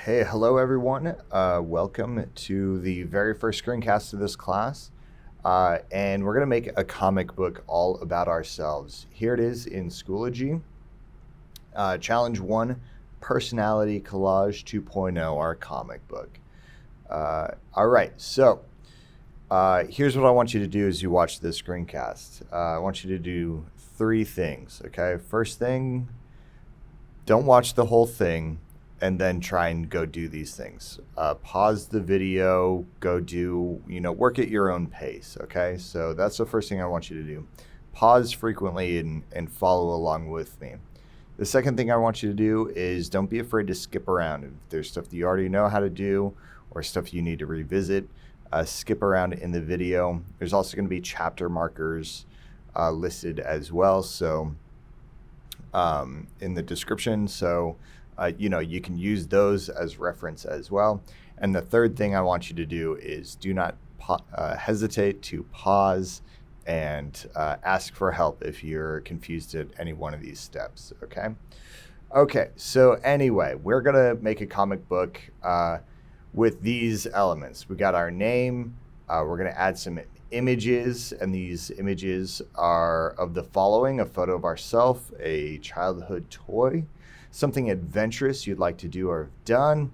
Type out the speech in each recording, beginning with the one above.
Hey, hello everyone. Welcome to the very first screencast of this class. And we're going to make a comic book all about ourselves. Here it is in Schoology. Challenge 1, Personality Collage 2.0, our comic book. All right, so here's what I want you to do as you watch this screencast. I want you to do 3 things, okay? First thing, don't watch the whole thing and then try and go do these things. Pause the video, go do, work at your own pace, okay? So that's the first thing I want you to do. Pause frequently and follow along with me. The second thing I want you to do is don't be afraid to skip around. If there's stuff that you already know how to do or stuff you need to revisit, skip around in the video. There's also going to be chapter markers listed as well, so in the description. So you can use those as reference as well. And the third thing I want you to do is do not hesitate to pause and ask for help if you're confused at any one of these steps, okay? Okay, so anyway, we're gonna make a comic book with these elements. We got our name, we're gonna add some images, and these images are of the following: a photo of ourselves, a childhood toy, something adventurous you'd like to do or have done,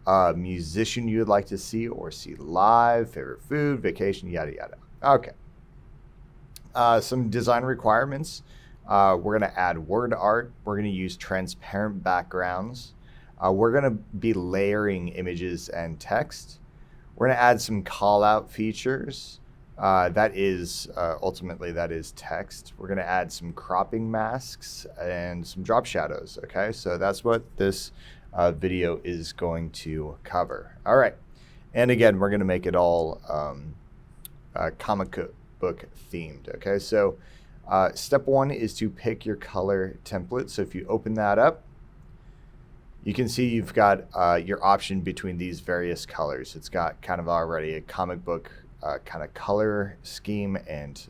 a musician you'd like to see or see live, favorite food, vacation, yada, yada. Okay. Some design requirements. We're going to add word art. We're going to use transparent backgrounds. We're going to be layering images and text. We're going to add some call out features. Ultimately that is text. We're going to add some cropping masks and some drop shadows. Okay, so that's what this video is going to cover. All right, and again, we're going to make it all comic book themed. Okay, so step 1 is to pick your color template. So if you open that up, you can see you've got your option between these various colors. It's got kind of already a comic book kind of color scheme and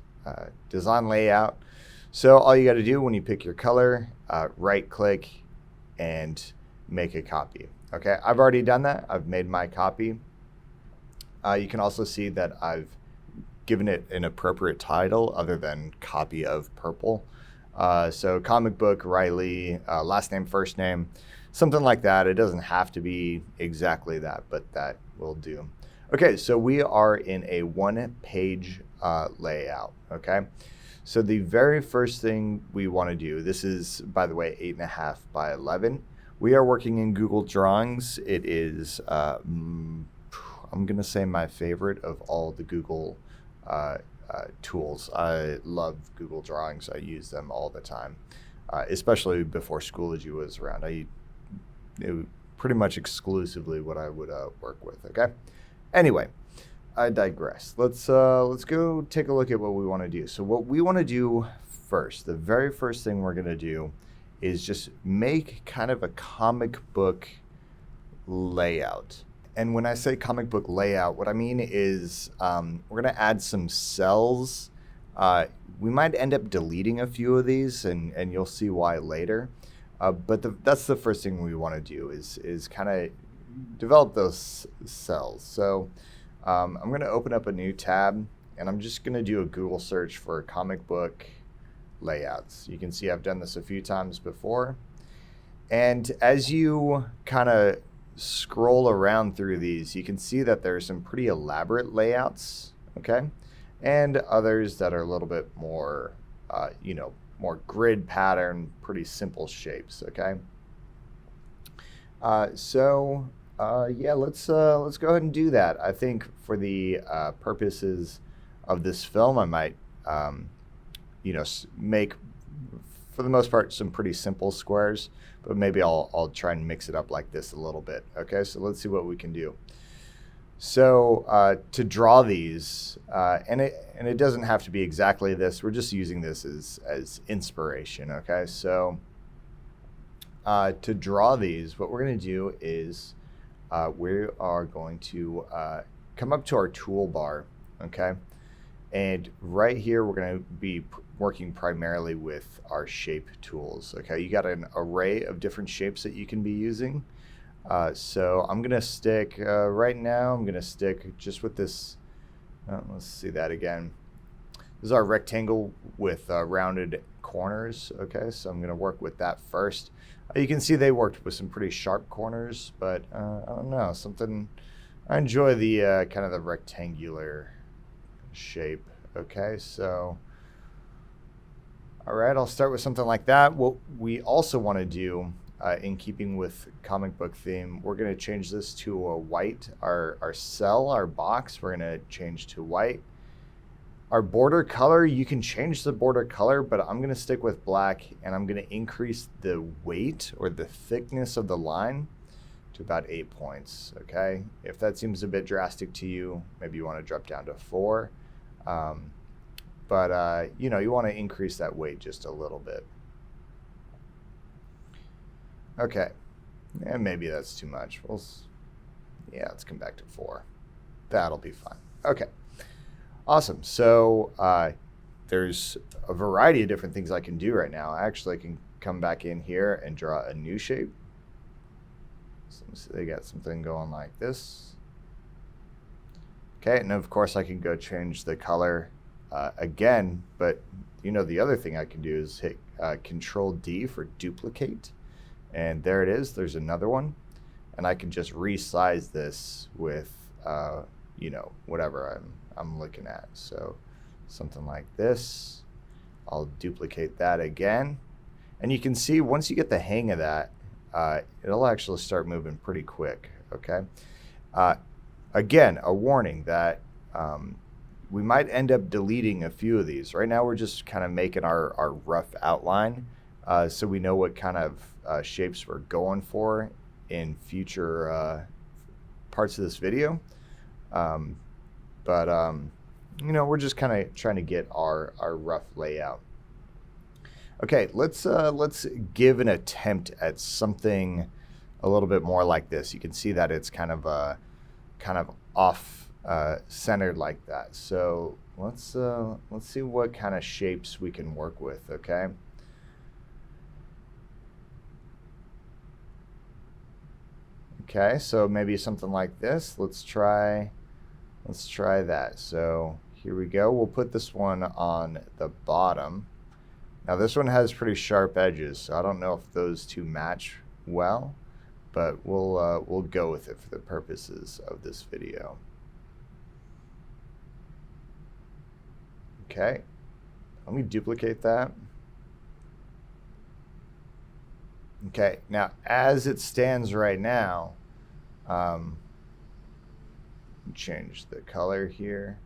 design layout. So all you got to do when you pick your color, right click and make a copy. Okay, I've already done that. I've made my copy. You can also see that I've given it an appropriate title other than copy of purple. So comic book Riley, last name, first name, something like that. It doesn't have to be exactly that, but that will do. Okay, so we are in a 1-page layout, okay? So the very first thing we want to do, this is, by the way, 8.5 by 11. We are working in Google Drawings. It is, I'm going to say, my favorite of all the Google tools. I love Google Drawings. I use them all the time, especially before Schoology was around. It was pretty much exclusively what I would work with, okay? Anyway, I digress. Let's go take a look at what we want to do. So what we want to do first, the very first thing we're going to do is just make kind of a comic book layout. And when I say comic book layout, what I mean is we're going to add some cells. We might end up deleting a few of these, and you'll see why later. But that's the first thing we want to do is kind of develop those cells. So I'm going to open up a new tab, and I'm just going to do a Google search for comic book layouts. You can see I've done this a few times before. And as you kind of scroll around through these, you can see that there's some pretty elaborate layouts, okay? And others that are a little bit more, more grid pattern, pretty simple shapes, okay? Yeah, let's go ahead and do that. I think for the purposes of this film, I might, make, for the most part, some pretty simple squares, but maybe I'll try and mix it up like this a little bit. Okay, so let's see what we can do. So to draw these, and it doesn't have to be exactly this. We're just using this as inspiration. Okay, so to draw these, what we're going to do is we are going to come up to our toolbar, okay? And right here, we're going to be working primarily with our shape tools, okay? You got an array of different shapes that you can be using. So I'm gonna stick right now. I'm gonna stick just with this. Let's see that again. This is our rectangle with rounded corners. Okay, so I'm gonna work with that first. You can see they worked with some pretty sharp corners, but I don't know, something. I enjoy the kind of the rectangular shape. Okay, so all right, I'll start with something like that. What we also want to do, in keeping with comic book theme, we're going to change this to a white. Our cell, our box, we're going to change to white. Our border color, you can change the border color, but I'm going to stick with black, and I'm going to increase the weight or the thickness of the line to about 8 points. Okay, if that seems a bit drastic to you, maybe you want to drop down to 4. But you know, you want to increase that weight just a little bit. Okay, and maybe that's too much. Yeah, let's come back to 4. That'll be fine. Okay, awesome. So there's a variety of different things I can do right now. Actually, I can come back in here and draw a new shape. So they got something going like this. Okay, and of course I can go change the color again, but you know, the other thing I can do is hit Control D for duplicate, and there it is. There's another one, and I can just resize this with you know, whatever I'm looking at. So something like this. I'll duplicate that again, and you can see once you get the hang of that, it'll actually start moving pretty quick. Okay. Again, a warning that we might end up deleting a few of these. Right now we're just kind of making our rough outline, so we know what kind of shapes we're going for in future parts of this video. But you know, we're just kind of trying to get our rough layout. Okay, let's give an attempt at something a little bit more like this. You can see that it's kind of off centered like that. So let's see what kind of shapes we can work with. Okay. Okay, so maybe something like this. Let's try that. So here we go. We'll put this one on the bottom. Now this one has pretty sharp edges, so I don't know if those two match well, but we'll go with it for the purposes of this video. Okay, let me duplicate that. Okay, now as it stands right now, change the color here.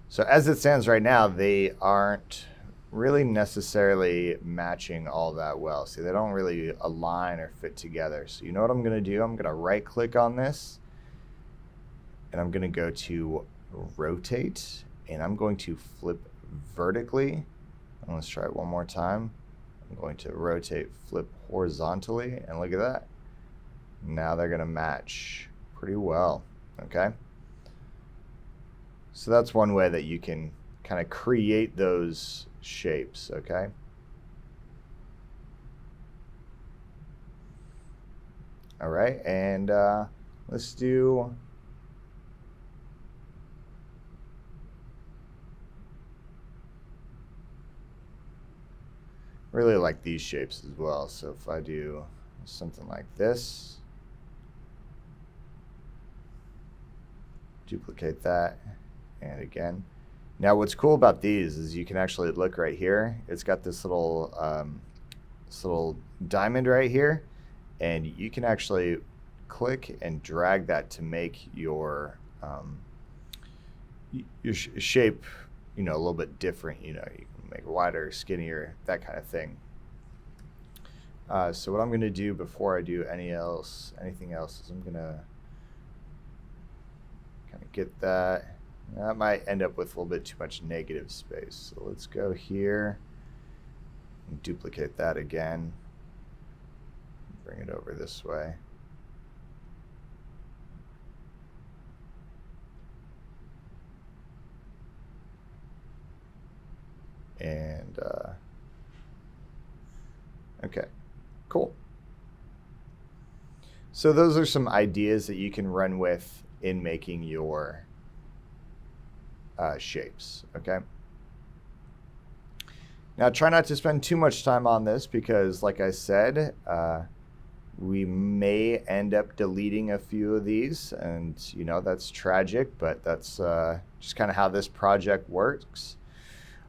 So as it stands right now, they aren't really necessarily matching all that well. See, they don't really align or fit together. So you know what I'm going to do? I'm going to right click on this, and I'm going to go to rotate, and I'm going to flip vertically. And let's try it one more time. I'm going to rotate, flip horizontally, and look at that. Now they're going to match pretty well. Okay. So that's one way that you can kind of create those shapes. Okay. All right, and let's do really like these shapes as well. So if I do something like this, duplicate that, and again. Now what's cool about these is you can actually look right here. It's got this little diamond right here, and you can actually click and drag that to make your shape, you know, a little bit different. You know, you can make it wider, skinnier, that kind of thing. So what I'm going to do before I do anything else is I'm going to kind of get that. That might end up with a little bit too much negative space. So let's go here and duplicate that again. Bring it over this way. And okay, cool. So those are some ideas that you can run with in making your shapes, okay? Now try not to spend too much time on this because, like I said, we may end up deleting a few of these, and you know, that's tragic, but that's just kind of how this project works.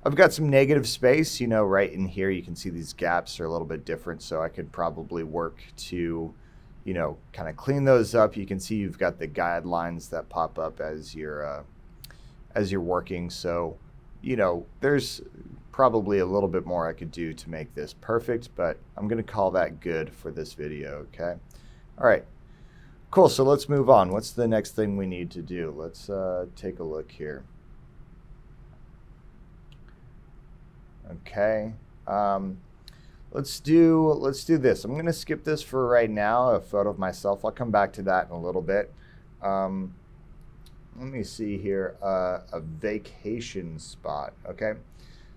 I've got some negative space, you know, right in here. You can see these gaps are a little bit different, so I could probably work to, you know, kind of clean those up. You can see you've got the guidelines that pop up as you're working. So, you know, there's probably a little bit more I could do to make this perfect, but I'm going to call that good for this video, okay? All right, cool. So let's move on. What's the next thing we need to do? Let's take a look here. Okay, let's do this. I'm going to skip this for right now, a photo of myself. I'll come back to that in a little bit. Let me see here, a vacation spot, okay?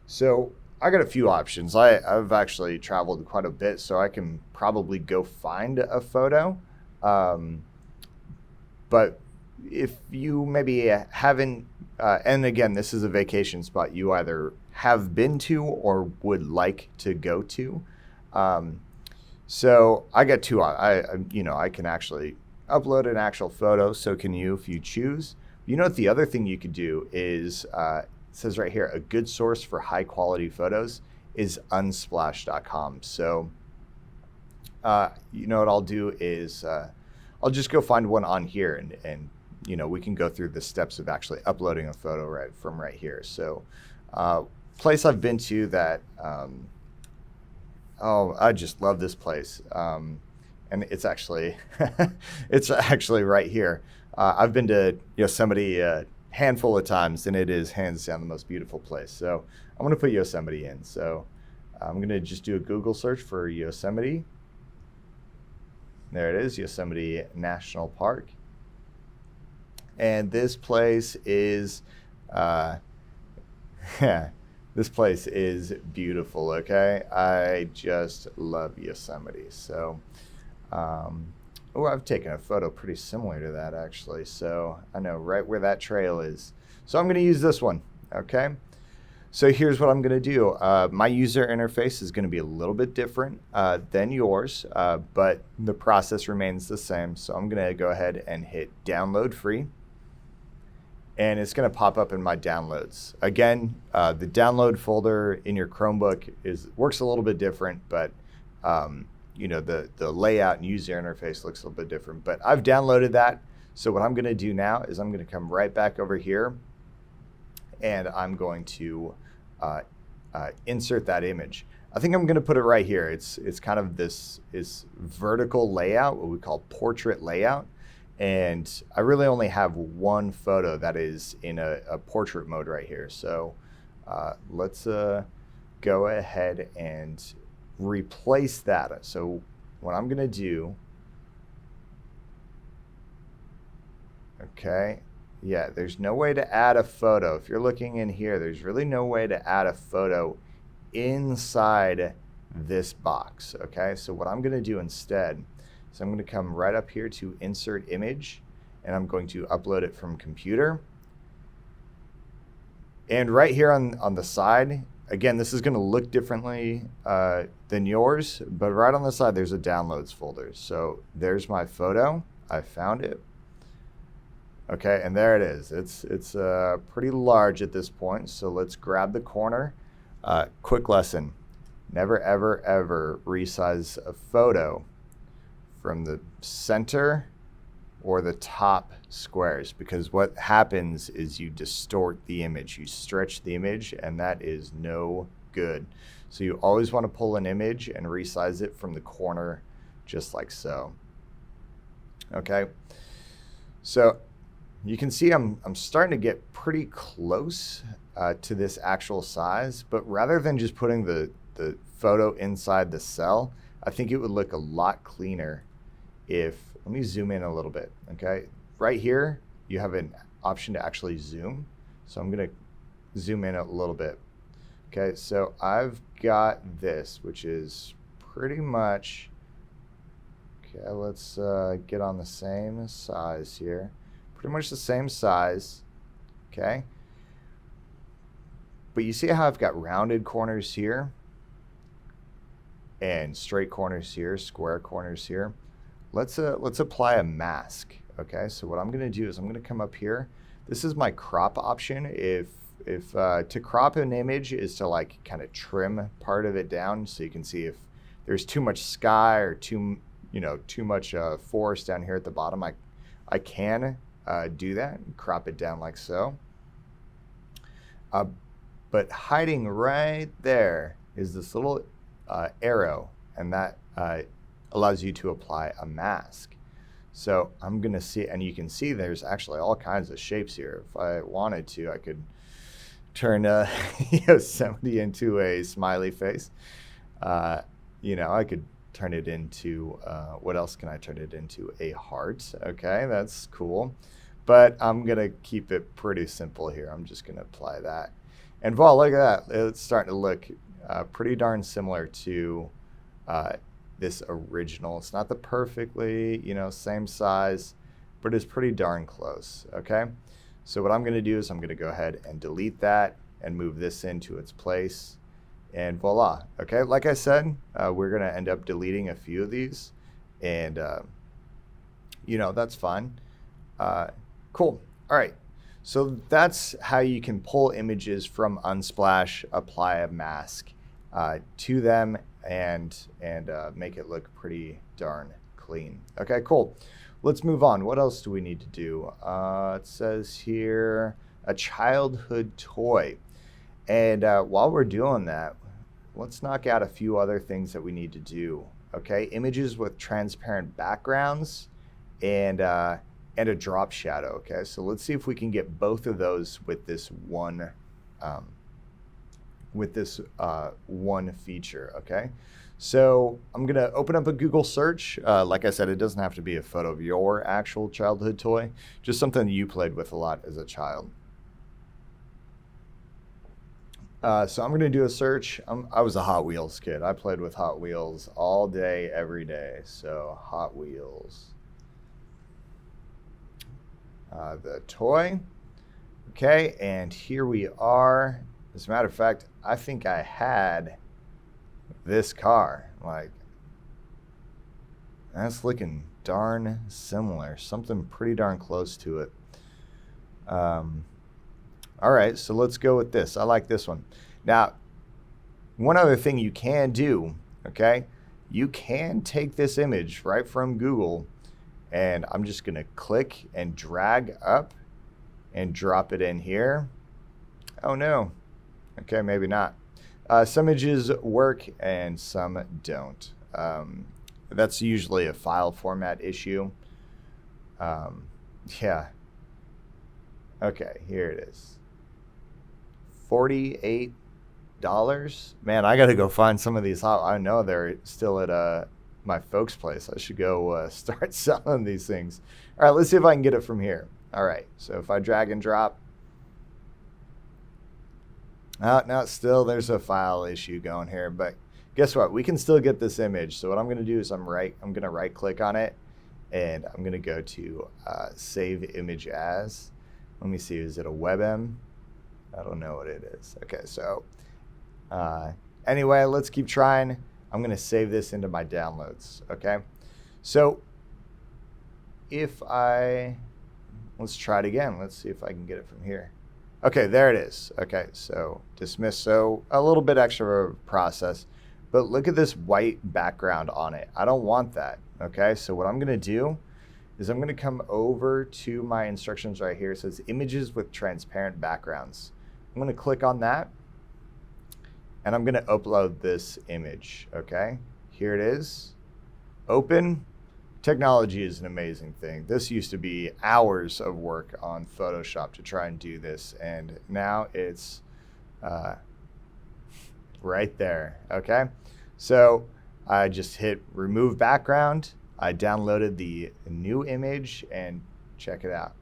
So I got a few options. I've actually traveled quite a bit, so I can probably go find a photo. But if you maybe haven't, and again, this is a vacation spot you either have been to or would like to go to. So I got two. I can actually upload an actual photo. So can you if you choose. You know what the other thing you could do is, it says right here, a good source for high quality photos is unsplash.com. So you know what I'll do is I'll just go find one on here and you know, we can go through the steps of actually uploading a photo right here. So place I've been to that, oh, I just love this place. And it's actually, it's actually right here. I've been to Yosemite a handful of times, and it is hands down the most beautiful place. So I'm going to put Yosemite in. So I'm going to just do a Google search for Yosemite. There it is, Yosemite National Park. And this place is, this place is beautiful, okay? I just love Yosemite. So, oh, I've taken a photo pretty similar to that, actually. So I know right where that trail is. So I'm going to use this one, okay? So here's what I'm going to do. My user interface is going to be a little bit different than yours, but the process remains the same. So I'm going to go ahead and hit download free. And it's going to pop up in my downloads. Again, the download folder in your Chromebook works a little bit different, but you know, the layout and user interface looks a little bit different. But I've downloaded that. So what I'm going to do now is I'm going to come right back over here, and I'm going to insert that image. I think I'm going to put it right here. It's kind of this vertical layout, what we call portrait layout. And I really only have one photo that is in a portrait mode right here. So let's go ahead and replace that. So what I'm going to do, okay, yeah, there's no way to add a photo. If you're looking in here, there's really no way to add a photo inside this box, okay? So what I'm going to do instead, so I'm going to come right up here to insert image, and I'm going to upload it from computer. And right here on the side, again, this is going to look differently than yours, but right on the side there's a downloads folder. So there's my photo. I found it. Okay, and there it is. It's pretty large at this point. So let's grab the corner. Quick lesson: never ever ever resize a photo from the center or the top squares, because what happens is you distort the image, you stretch the image, and that is no good. So you always want to pull an image and resize it from the corner, just like so. Okay, so you can see I'm starting to get pretty close to this actual size, but rather than just putting the photo inside the cell, I think it would look a lot cleaner if, let me zoom in a little bit, okay? Right here, you have an option to actually zoom. So I'm gonna zoom in a little bit. Okay, so I've got this, which is pretty much, Okay, let's get on the same size here. Pretty much the same size. Okay. But you see how I've got rounded corners here and straight corners here, square corners here. Let's apply a mask. Okay, so what I'm going to do is I'm going to come up here. This is my crop option. If to crop an image is to like kind of trim part of it down, so you can see if there's too much sky or too much forest down here at the bottom. I can do that and crop it down like so. But hiding right there is this little arrow, and that allows you to apply a mask. So I'm going to see, and you can see there's actually all kinds of shapes here. If I wanted to, I could turn Yosemite into a smiley face. I could turn it into, what else can I turn it into? A heart. Okay, that's cool. But I'm going to keep it pretty simple here. I'm just going to apply that. And voila, look at that. It's starting to look pretty darn similar to this original. It's not the perfectly, same size, but it's pretty darn close, okay? So what I'm gonna do is I'm gonna go ahead and delete that and move this into its place, and voila, okay? Like I said, we're gonna end up deleting a few of these, and that's fine. Cool, all right. So that's how you can pull images from Unsplash, apply a mask to them, and make it look pretty darn clean. Okay, cool. Let's move on. What else do we need to do? It says here, a childhood toy. And while we're doing that, let's knock out a few other things that we need to do. Okay, images with transparent backgrounds and a drop shadow. Okay, so let's see if we can get both of those with this one one feature. Okay, so I'm gonna open up a Google search. Like I said, it doesn't have to be a photo of your actual childhood toy, just something you played with a lot as a child. So I'm gonna do a search. I was a Hot Wheels kid. I played with Hot Wheels all day, every day. So Hot Wheels. The toy. Okay, and here we are. As a matter of fact, I think I had this car. Like, that's looking darn similar. Something pretty darn close to it. All right, so let's go with this. I like this one. Now, one other thing you can do, okay, you can take this image right from Google, and I'm just going to click and drag up and drop it in here. Oh, no. Okay, maybe not. Some images work and some don't. That's usually a file format issue. Yeah. Okay, here it is. $48. Man, I got to go find some of these. I know they're still at my folks' place. I should go start selling these things. All right, let's see if I can get it from here. All right, so if I drag and drop. No, still there's a file issue going here, but guess what? We can still get this image. So what I'm going to do is I'm going to right click on it, and I'm going to go to save image as. Let me see, is it a WebM? I don't know what it is. Okay, so anyway, let's keep trying. I'm going to save this into my downloads, okay? So let's try it again. Let's see if I can get it from here. Okay, there it is. Okay, so dismiss. So a little bit extra process, but look at this white background on it. I don't want that, okay? So what I'm gonna do is I'm gonna come over to my instructions right here. It says images with transparent backgrounds. I'm gonna click on that, and I'm gonna upload this image, okay? Here it is, open. Technology is an amazing thing. This used to be hours of work on Photoshop to try and do this, and now it's right there, okay? So I just hit remove background. I downloaded the new image, and check it out.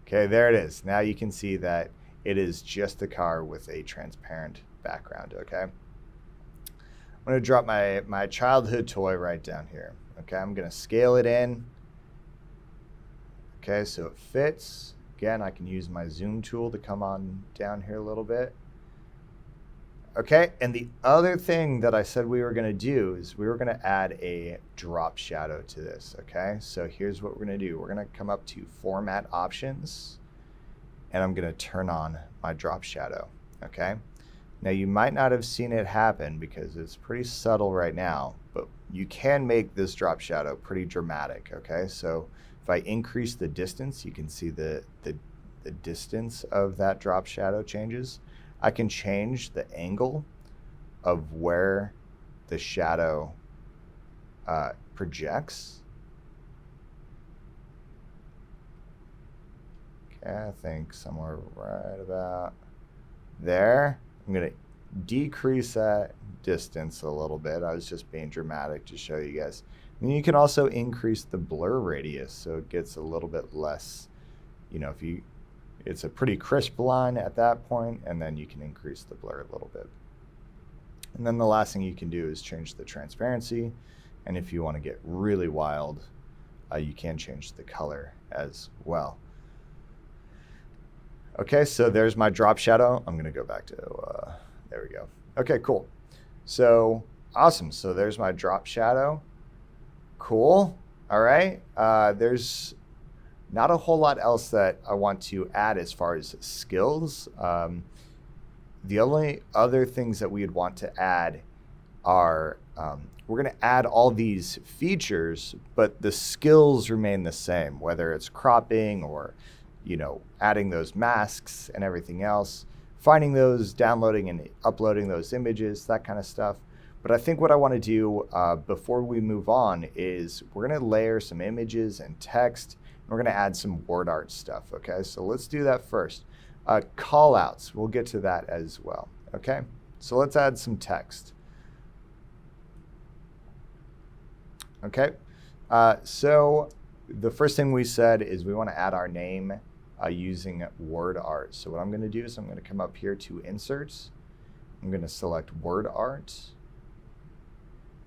Okay, there it is. Now you can see that it is just the car with a transparent background, okay? I'm gonna drop my childhood toy right down here. Okay, I'm going to scale it in. Okay, so it fits. Again, I can use my zoom tool to come on down here a little bit. Okay, and the other thing that I said we were going to do is we were going to add a drop shadow to this. Okay, so here's what we're going to do. We're going to come up to Format Options, and I'm going to turn on my drop shadow. Okay, now you might not have seen it happen because it's pretty subtle right now, but you can make this drop shadow pretty dramatic. Okay, so if I increase the distance, you can see the distance of that drop shadow changes. I can change the angle of where the shadow projects. Okay, I think somewhere right about there. I'm going to decrease that distance a little bit. I was just being dramatic to show you guys. And you can also increase the blur radius so it gets a little bit less, you know, it's a pretty crisp line at that point, and then you can increase the blur a little bit. And then the last thing you can do is change the transparency, and if you want to get really wild, you can change the color as well. Okay, so there's my drop shadow. I'm going to go back to, there we go. Okay, cool. So awesome. So there's my drop shadow. Cool. All right. There's not a whole lot else that I want to add as far as skills. The only other things that we'd want to add are, we're going to add all these features, but the skills remain the same, whether it's cropping or, you know, adding those masks and everything else, finding those, downloading and uploading those images, that kind of stuff. But I think what I want to do before we move on is we're going to layer some images and text. We're going to add some word art stuff, okay? So let's do that first. Callouts, we'll get to that as well, okay? So let's add some text. Okay, so the first thing we said is we want to add our name using word art. So what I'm going to do is I'm going to come up here to Inserts. I'm going to select Word Art,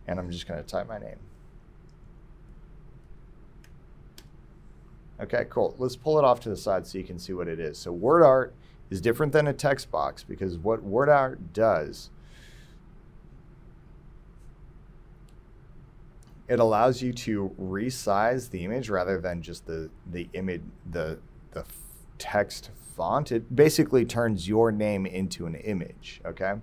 and I'm just going to type my name. Okay, cool. Let's pull it off to the side so you can see what it is. So word art is different than a text box because what word art does, it allows you to resize the image rather than just the image, the text font. It basically turns your name into an image, okay?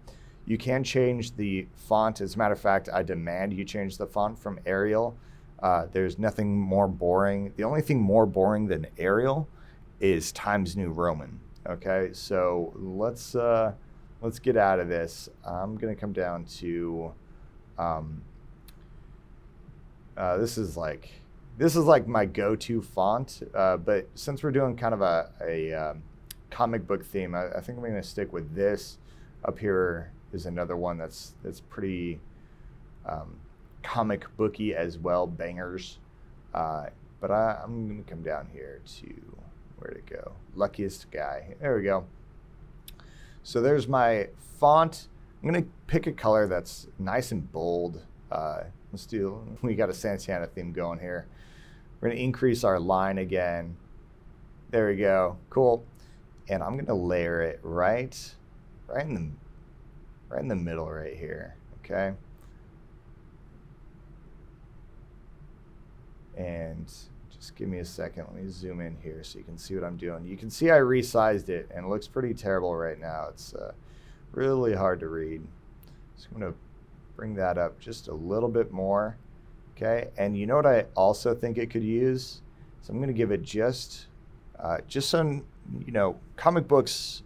You can change the font. As a matter of fact, I demand you change the font from Arial. There's nothing more boring. The only thing more boring than Arial is Times New Roman. Okay, so let's get out of this. I'm gonna come down to this is like my go-to font. But since we're doing kind of a comic book theme, I think I'm gonna stick with this. Up here is another one that's pretty comic booky as well, Bangers. But I'm gonna come down here to, where'd it go? Luckiest Guy. There we go. So there's my font. I'm gonna pick a color that's nice and bold. We got a Santana theme going here. We're gonna increase our line again. There we go, cool. And I'm gonna layer it right in the middle right here, okay? And just give me a second. Let me zoom in here so you can see what I'm doing. You can see I resized it and it looks pretty terrible right now. It's really hard to read. So I'm going to bring that up just a little bit more. Okay, and you know what I also think it could use? So I'm going to give it just some, you know, comic books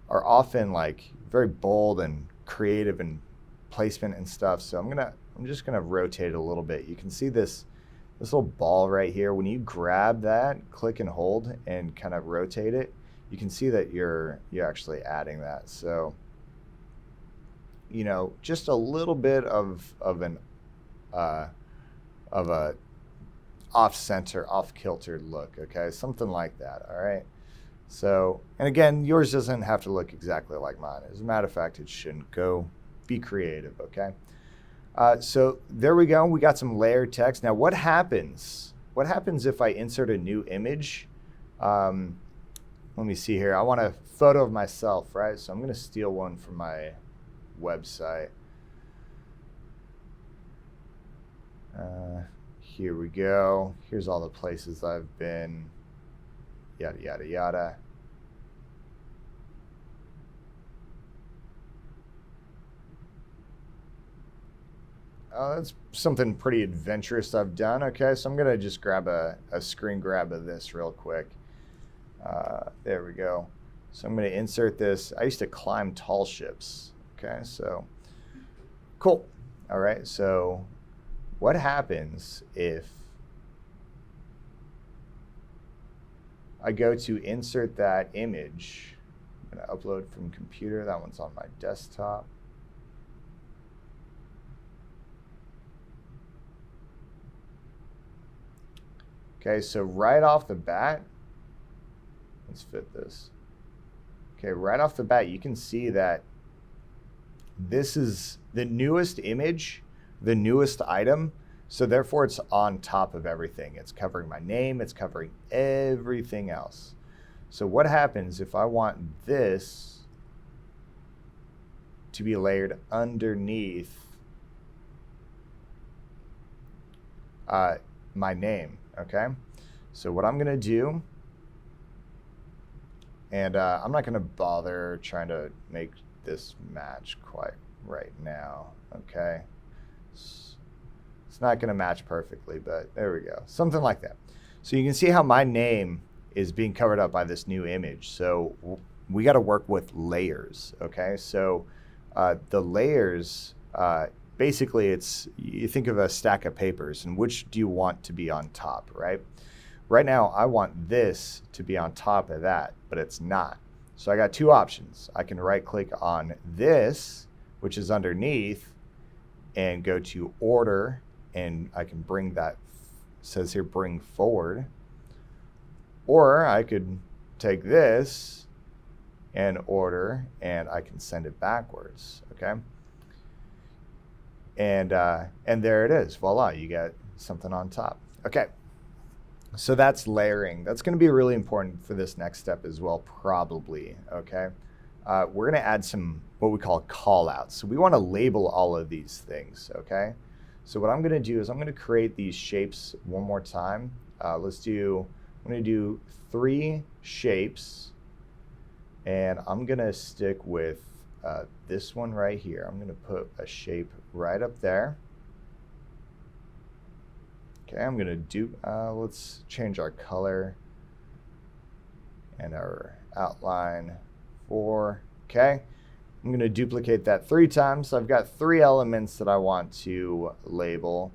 are often like very bold and creative in placement and stuff. So I'm just going to rotate it a little bit. You can see this little ball right here. When you grab that, click and hold and kind of rotate it, you can see that you're actually adding that. So, you know, just a little bit of a off-center, off-kilter look, okay? Something like that, all right? So, and again, yours doesn't have to look exactly like mine. As a matter of fact, it shouldn't. Go be creative, okay? So there we go. We got some layered text. Now what happens? What happens if I insert a new image? Let me see here. I want a photo of myself, right? So I'm going to steal one from my website. Here we go. Here's all the places I've been. Yada, yada, yada. That's something pretty adventurous I've done. Okay, so I'm going to just grab a screen grab of this real quick. There we go. So I'm going to insert this. I used to climb tall ships. Okay, so cool. All right, so what happens if I go to insert that image? I'm going to upload from computer. That one's on my desktop. Okay, so right off the bat, let's fit this. Okay, right off the bat, you can see that this is the newest image, the newest item, so therefore it's on top of everything. It's covering my name, it's covering everything else. So what happens if I want this to be layered underneath my name? Okay, so what I'm gonna do, and I'm not gonna bother trying to make this match quite right now. Okay, it's not gonna match perfectly, but there we go, something like that. So you can see how my name is being covered up by this new image. So we got to work with layers. Okay, so the layers, basically, it's, you think of a stack of papers, and which do you want to be on top, right? Right now, I want this to be on top of that, but it's not. So I got two options. I can right-click on this, which is underneath, and go to Order, and I can bring that, says here, bring forward. Or I could take this and order, and I can send it backwards, okay? And there it is. Voila, you got something on top. Okay, so that's layering. That's going to be really important for this next step as well, probably, okay? We're going to add some what we call callouts. So we want to label all of these things, okay? So what I'm going to do is I'm going to create these shapes one more time. I'm going to do 3 shapes, and I'm going to stick with this one right here. I'm going to put a shape right up there. Okay, I'm going to do, let's change our color and our outline 4. Okay, I'm going to duplicate that 3 times. So I've got 3 elements that I want to label,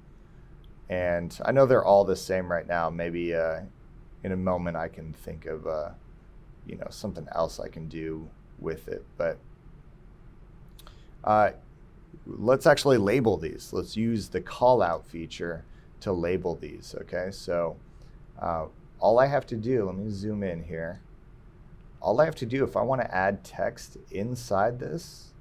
and I know they're all the same right now. Maybe in a moment I can think of you know, something else I can do with it, but let's actually label these. Let's use the callout feature to label these. Okay, so all I have to do, let me zoom in here. All I have to do if I want to add text inside this,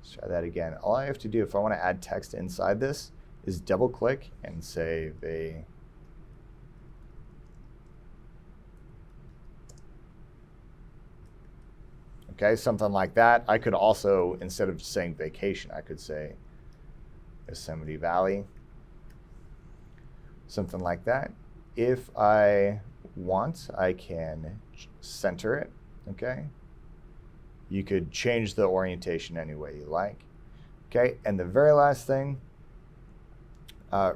let's try that again. All I have to do if I want to add text inside this is double click and say okay, something like that. I could also, instead of saying vacation, I could say Yosemite Valley, something like that. If I want, I can center it, okay? You could change the orientation any way you like. Okay, and the very last thing,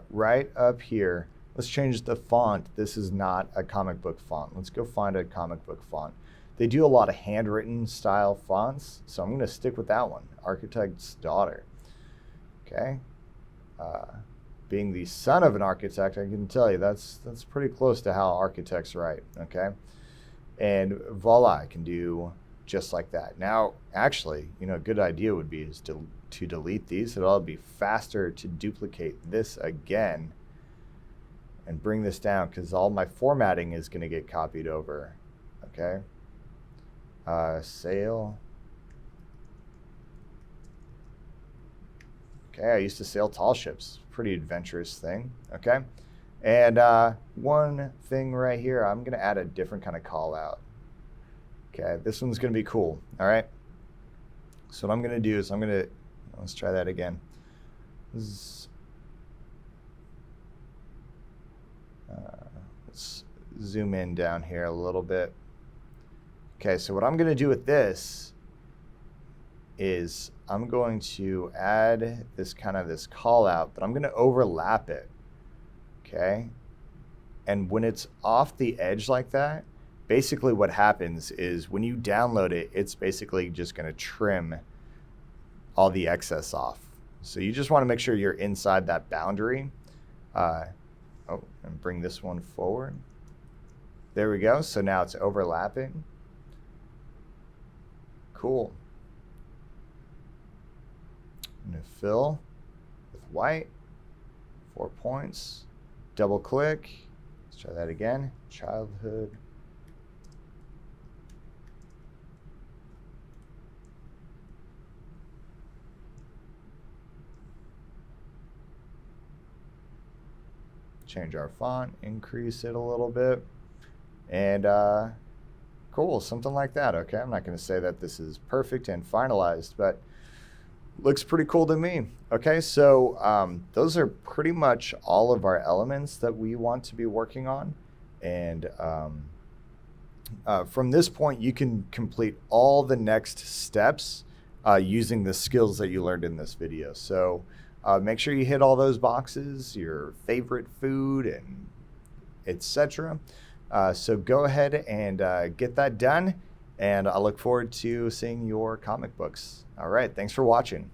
right up here, let's change the font. This is not a comic book font. Let's go find a comic book font. They do a lot of handwritten style fonts, so I'm going to stick with that one, Architect's Daughter. Okay, being the son of an architect, I can tell you that's pretty close to how architects write. Okay, and voila, I can do just like that. Now, actually, you know, a good idea would be is to delete these. It'll be faster to duplicate this again and bring this down, because all my formatting is going to get copied over. Okay. Sale. Okay, I used to sail tall ships. Pretty adventurous thing. Okay, and one thing right here, I'm gonna add a different kind of call out. Okay, this one's gonna be cool. All right. So what I'm gonna do is let's try that again. Let's zoom in down here a little bit. Okay, so what I'm gonna do with this is I'm going to add this call out, but I'm gonna overlap it. Okay, and when it's off the edge like that, basically what happens is when you download it, it's basically just gonna trim all the excess off. So you just wanna make sure you're inside that boundary. And bring this one forward. There we go, so now it's overlapping. Cool. I'm gonna fill with white, 4 points, double click. Let's try that again, childhood. Change our font, increase it a little bit, and cool, something like that. Okay, I'm not going to say that this is perfect and finalized, but looks pretty cool to me. Okay, so those are pretty much all of our elements that we want to be working on, and from this point you can complete all the next steps using the skills that you learned in this video. So make sure you hit all those boxes, your favorite food, and etc. So go ahead and get that done, and I look forward to seeing your comic books. All right, thanks for watching.